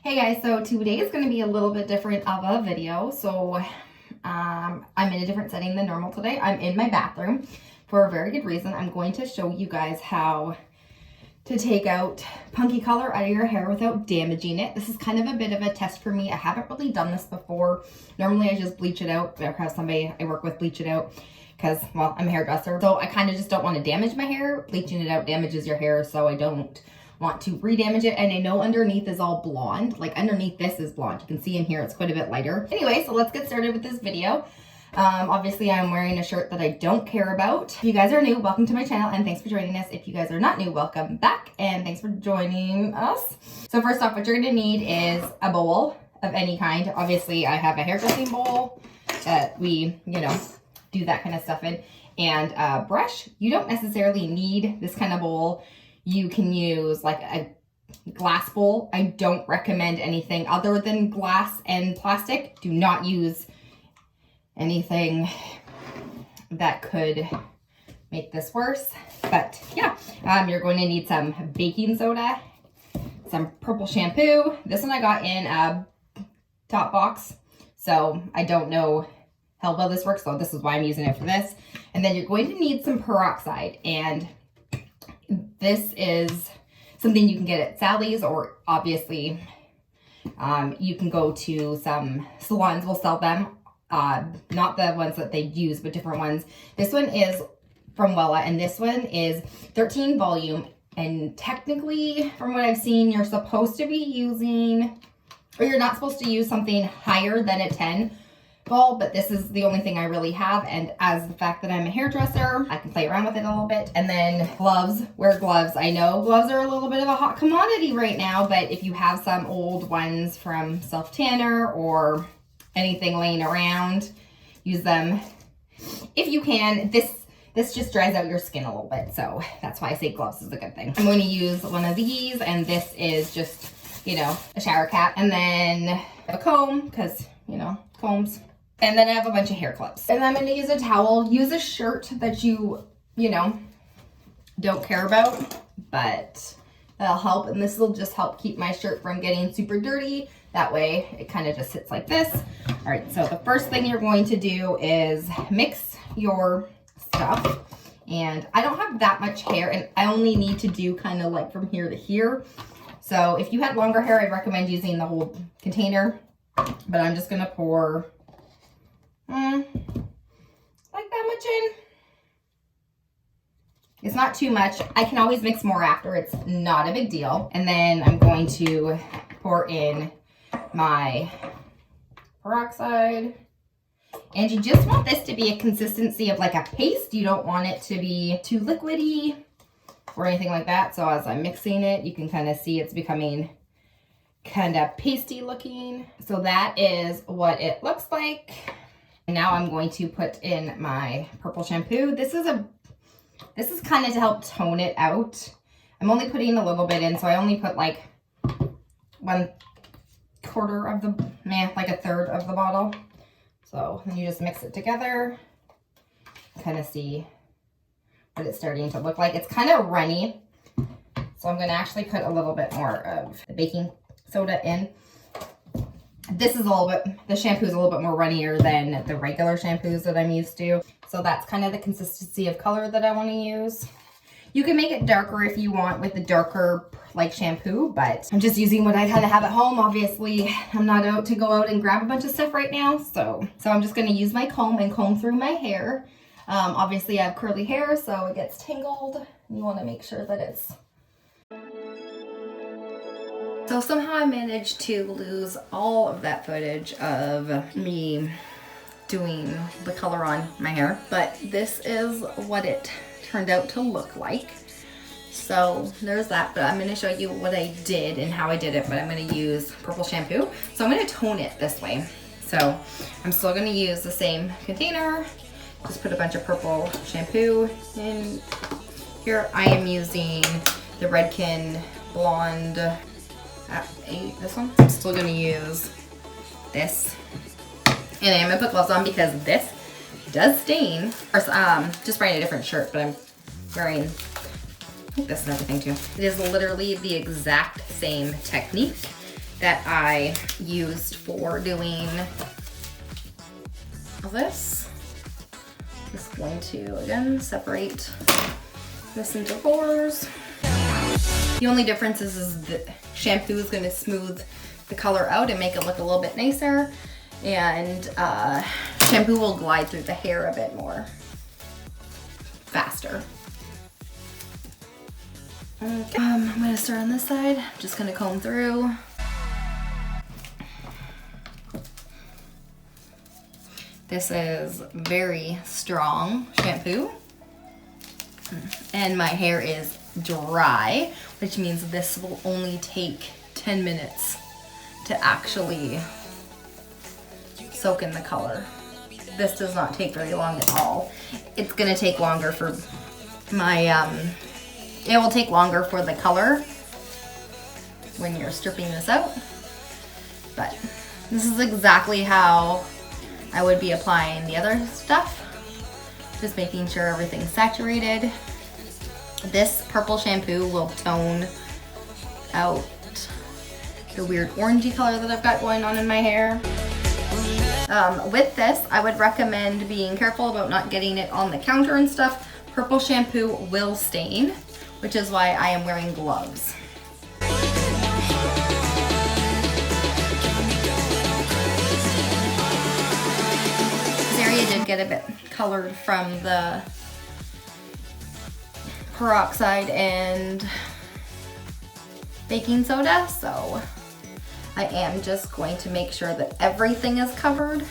Hey guys, so today is going to be a little bit different of a video. So I'm in a different setting than normal today. I'm in my bathroom for a very good reason. I'm going to show you guys how to take out punky color out of your hair without damaging it. This is kind of a bit of a test for me. I haven't really done this before. Normally I just bleach it out, or have somebody I work with bleach it out because, well, I'm a hairdresser. So I kind of just don't want to damage my hair. Bleaching it out damages your hair, so I don't want to re-damage it. And I know underneath is all blonde. Like underneath this is blonde. You can see in here it's quite a bit lighter. Anyway, so let's get started with this video. Obviously I'm wearing a shirt that I don't care about. If you guys are new, welcome to my channel and thanks for joining us. If you guys are not new, welcome back and thanks for joining us. So first off, what you're gonna need is a bowl of any kind. Obviously I have a hairdressing bowl that we, do that kind of stuff in, and a brush. You don't necessarily need this kind of bowl. You can use like a glass bowl. I don't recommend anything other than glass and plastic. Do not use anything that could make this worse. But yeah, you're going to need some baking soda, some purple shampoo. This one I got in a top box, so I don't know how well this works, so this is why I'm using it for this. And then you're going to need some peroxide, and this is something you can get at Sally's, or obviously you can go to some salons will sell them. Not the ones that they use, but different ones. This one is from Wella, and this one is 13 volume. And technically, from what I've seen, you're supposed to be using, or you're not supposed to use something higher than a 10 ball, but this is the only thing I really have. And as the fact that I'm a hairdresser, I can play around with it a little bit. And then gloves, wear gloves. I know gloves are a little bit of a hot commodity right now, but if you have some old ones from Self Tanner or anything laying around, use them if you can. This just dries out your skin a little bit, so that's why I say gloves is a good thing. I'm going to use one of these, and this is just, a shower cap, and then a comb, because, combs. And then I have a bunch of hair clips. And I'm going to use a towel. Use a shirt that you don't care about, but that'll help. And this will just help keep my shirt from getting super dirty. That way it kind of just sits like this. All right, so the first thing you're going to do is mix your stuff. And I don't have that much hair, and I only need to do kind of like from here to here. So if you had longer hair, I'd recommend using the whole container. But I'm just gonna pour like that much in. It's not too much. I can always mix more after. It's not a big deal. And then I'm going to pour in my peroxide. And you just want this to be a consistency of like a paste. You don't want it to be too liquidy or anything like that. So as I'm mixing it, you can kind of see it's becoming kind of pasty looking. So that is what it looks like. And now I'm going to put in my purple shampoo. This is kind of to help tone it out. I'm only putting a little bit in, so I only put like 1/4 of the, like 1/3 of the bottle. So then you just mix it together, kind of see what it's starting to look like. It's kind of runny, so I'm going to actually put a little bit more of the baking soda in. This is a little bit, the shampoo is a little bit more runnier than the regular shampoos that I'm used to. So that's kind of the consistency of color that I want to use. You can make it darker if you want with the darker like shampoo, but I'm just using what I kind of have at home. Obviously, I'm not out to go out and grab a bunch of stuff right now. So I'm just going to use my comb and comb through my hair. Obviously I have curly hair, so it gets tangled. You want to make sure that it's... So somehow I managed to lose all of that footage of me doing the color on my hair, but this is what it turned out to look like. So there's that, but I'm going to show you what I did and how I did it, but I'm going to use purple shampoo. So I'm going to tone it this way. So I'm still going to use the same container, just put a bunch of purple shampoo in here. I am using the Redken Blonde 8, this one. I'm still going to use this. And I'm going to put gloves on because this does stain. Or, just wearing a different shirt, but I'm wearing this and everything too. It is literally the exact same technique that I used for doing this. Just going to, again, separate this into fours. The only difference is the shampoo is going to smooth the color out and make it look a little bit nicer, and shampoo will glide through the hair a bit more faster. Okay. I'm going to start on this side. I'm just going to comb through. This is very strong shampoo, and my hair is dry, which means this will only take 10 minutes to actually soak in the color. This does not take very long at all. It's gonna take longer for my, it will take longer for the color when you're stripping this out, but this is exactly how I would be applying the other stuff. Just making sure everything's saturated. This purple shampoo will tone out the weird orangey color that I've got going on in my hair. With this, I would recommend being careful about not getting it on the counter and stuff. Purple shampoo will stain, which is why I am wearing gloves. This area did get a bit colored from the peroxide and baking soda, so I am just going to make sure that everything is covered.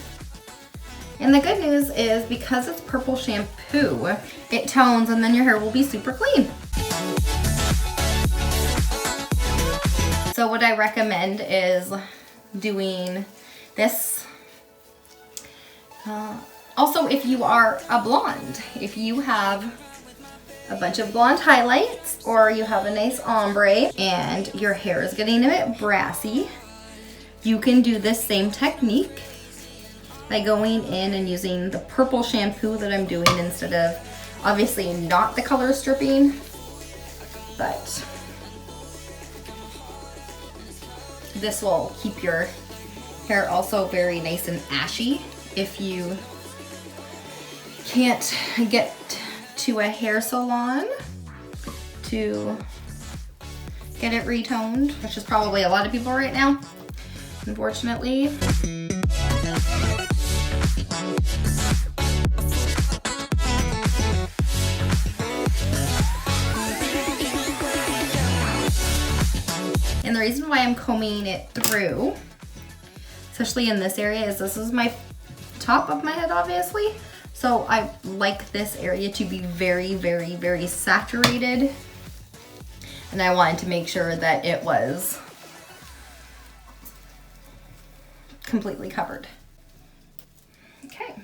And the good news is, because it's purple shampoo, it tones and then your hair will be super clean. So what I recommend is doing this. Also, if you are a blonde, if you have a bunch of blonde highlights, or you have a nice ombre and your hair is getting a bit brassy, you can do this same technique by going in and using the purple shampoo that I'm doing instead of, obviously not the color stripping, but this will keep your hair also very nice and ashy if you can't get to a hair salon to get it retoned, which is probably a lot of people right now, unfortunately. And the reason why I'm combing it through, especially in this area, is this is my top of my head, obviously. So I like this area to be very, very, very saturated. And I wanted to make sure that it was completely covered. Okay.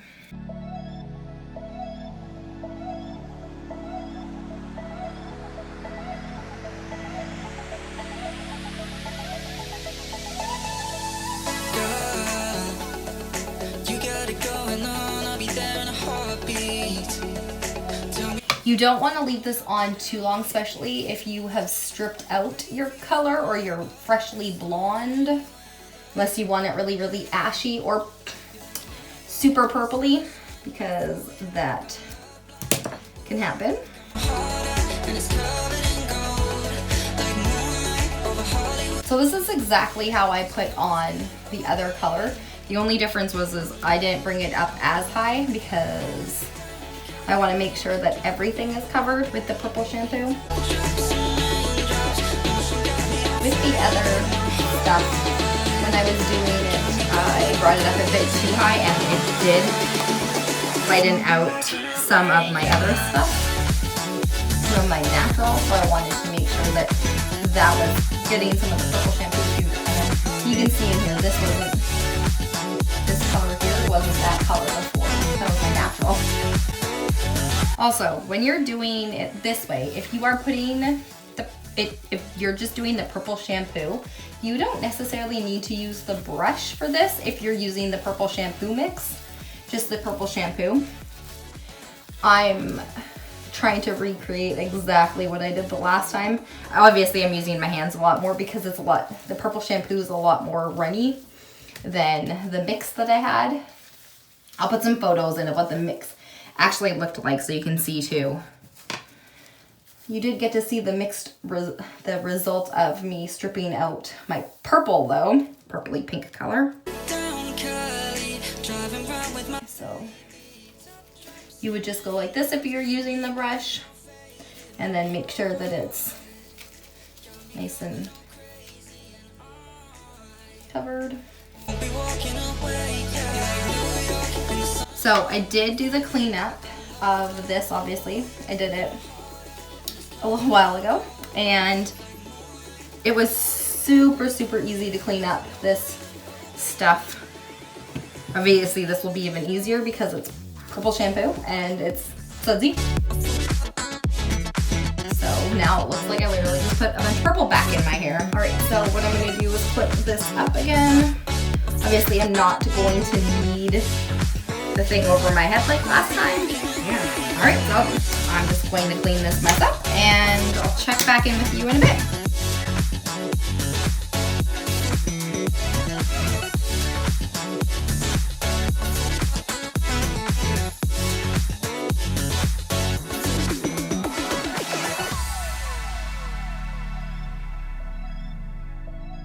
You don't want to leave this on too long, especially if you have stripped out your color or you're freshly blonde, unless you want it really, really ashy or super purpley, because that can happen. So this is exactly how I put on the other color. The only difference was I didn't bring it up as high because I want to make sure that everything is covered with the purple shampoo. With the other stuff, when I was doing it, I brought it up a bit too high and it did lighten out some of my other stuff from my natural, so I wanted to make sure that that was getting some of the purple shampoo too. And you can see in here, this color here wasn't that color before. That was my natural. Also, when you're doing it this way, if you are putting if you're just doing the purple shampoo, you don't necessarily need to use the brush for this if you're using the purple shampoo mix, just the purple shampoo. I'm trying to recreate exactly what I did the last time. Obviously I'm using my hands a lot more because it's the purple shampoo is a lot more runny than the mix that I had. I'll put some photos in of what the mix actually looked like so you can see too. You did get to see the the result of me stripping out my purple though, purpley pink color. So you would just go like this if you're using the brush, and then make sure that it's nice and covered. So I did do the cleanup of this, obviously. I did it a little while ago, and it was super, super easy to clean up this stuff. Obviously this will be even easier because it's purple shampoo and it's sudsy. So now it looks like I literally just put a bunch of purple back in my hair. All right, so what I'm gonna do is put this up again. Obviously I'm not going to need the thing over my head like last time. Yeah. All right, so I'm just going to clean this mess up and I'll check back in with you in a bit.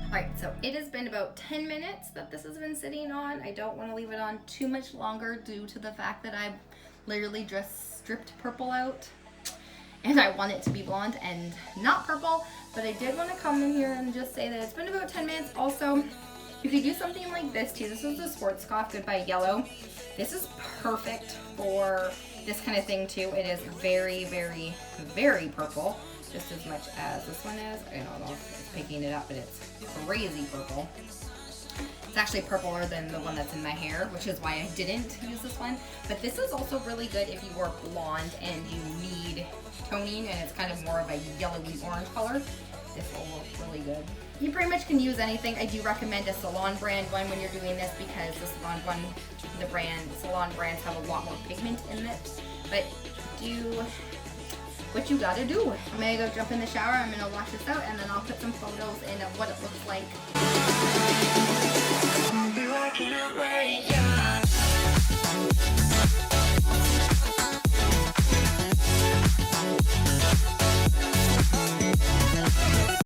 Alright, so it has been about 10 minutes that this has been sitting on. I don't want to leave it on too much longer due to the fact that I literally just stripped purple out. And I want it to be blonde and not purple. But I did want to come in here and just say that it's been about 10 minutes. Also, you could do something like this too. This is the Schwarzkopf Goodbye Yellow. This is perfect for this kind of thing too. It is very, very, very purple. Just as much as this one is. I don't know if it's picking it up, but it's crazy purple. It's actually purpler than the one that's in my hair, which is why I didn't use this one. But this is also really good if you are blonde and you need toning and it's kind of more of a yellowy orange color. This will look really good. You pretty much can use anything. I do recommend a salon brand one when you're doing this because the salon one, salon brands have a lot more pigment in it. But do what you gotta do. I'm gonna go jump in the shower, I'm gonna wash this out, and then I'll put some photos in of what it looks like.